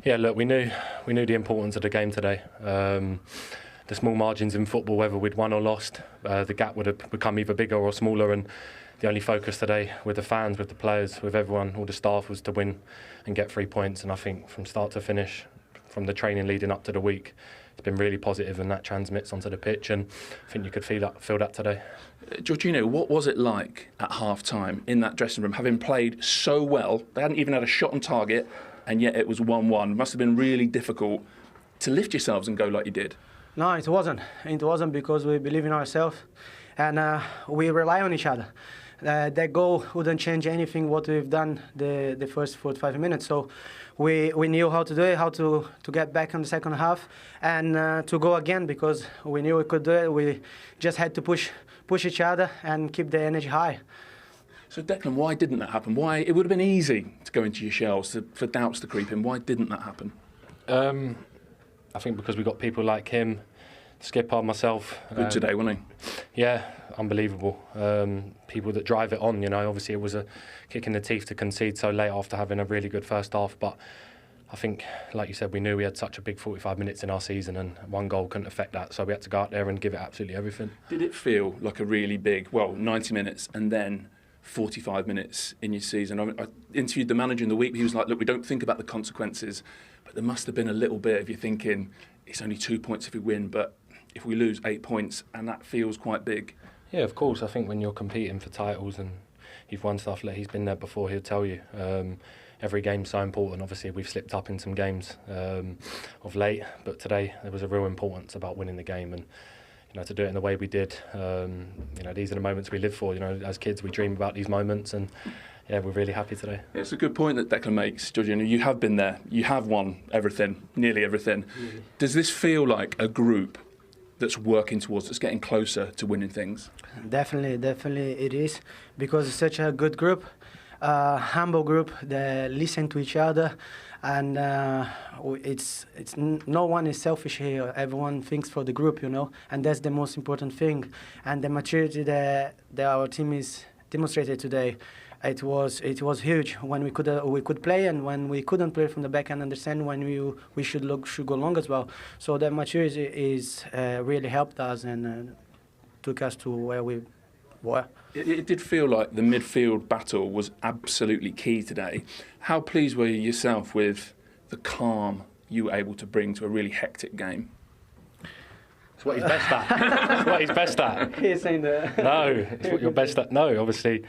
Yeah, look, we knew the importance of the game today. The small margins in football, whether we'd won or lost, the gap would have become either bigger or smaller, and the only focus today with the fans, with the players, with everyone, all the staff, was to win and get 3 points. And I think from start to finish, from the training leading up to the week, it's been really positive, and that transmits onto the pitch, and I think you could feel that today. Jorginho, what was it like at half-time in that dressing room, having played so well? They hadn't even had a shot on target, and yet it was 1-1. It must have been really difficult to lift yourselves and go like you did. No, it wasn't. It wasn't, because we believe in ourselves and we rely on each other. That goal wouldn't change anything what we've done the first 45 minutes. So we knew how to do it, how to get back in the second half and to go again, because we knew we could do it. We just had to push each other and keep the energy high. So Declan, why didn't that happen? Why? It would have been easy to go into your shells, for doubts to creep in. Why didn't that happen? I think because we got people like him, skipper, myself. Good today, wasn't he? Yeah, unbelievable. People that drive it on, Obviously it was a kick in the teeth to concede so late after having a really good first half, but I think, like you said, we knew we had such a big 45 minutes in our season, and one goal couldn't affect that, so we had to go out there and give it absolutely everything. Did it feel like a really big, 90 minutes and then 45 minutes in your season? I interviewed the manager in the week. He was like, look, we don't think about the consequences, but there must have been a little bit of you thinking, it's only 2 points if we win, but if we lose 8 points, and that feels quite big. Yeah, of course. I think when you're competing for titles and you've won stuff, like he's been there before, he'll tell you. Every game's so important. Obviously, we've slipped up in some games of late, but today there was a real importance about winning the game, and to do it in the way we did. These are the moments we live for. As kids, we dream about these moments, and yeah, we're really happy today. It's a good point that Declan makes, Jorginho. You have been there. You have won everything, nearly everything. Really? Does this feel like a group that's working towards, that's getting closer to winning things? Definitely it is, because it's such a good group, humble group that listen to each other, and it's no one is selfish here. Everyone thinks for the group, and that's the most important thing. And the maturity that our team is demonstrated today, it was huge when we could play, and when we couldn't play from the back and understand when we should go long as well. So that maturity is really helped us and took us to where we were. It did feel like the midfield battle was absolutely key today. How pleased were you yourself with the calm you were able to bring to a really hectic game? It's what he's best at. It's what he's best at. He's saying that. No, it's what you're best at. No, obviously.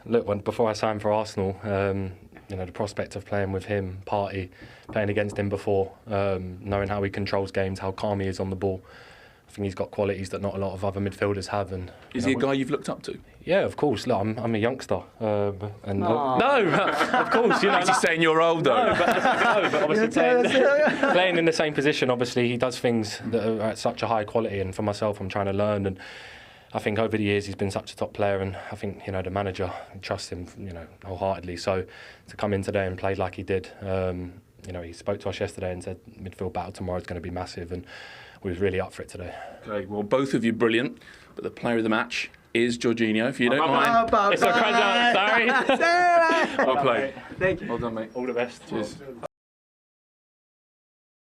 Look, before I signed for Arsenal, the prospect of playing with him, playing against him before, knowing how he controls games, how calm he is on the ball, I think he's got qualities that not a lot of other midfielders have. And is he a guy you've looked up to? Yeah, of course. Look, I'm a youngster, no, of course. He's saying you're old though. But obviously playing in the same position, obviously he does things that are at such a high quality. And for myself, I'm trying to learn. And I think over the years he's been such a top player, and I think the manager trusts him wholeheartedly. So to come in today and play like he did, he spoke to us yesterday and said midfield battle tomorrow is going to be massive, and we was really up for it today. Okay, well, both of you brilliant, but the player of the match is Jorginho, if you don't mind. It's a pleasure. Sorry. Well played. Thank you. Well done, mate. All the best. Cheers.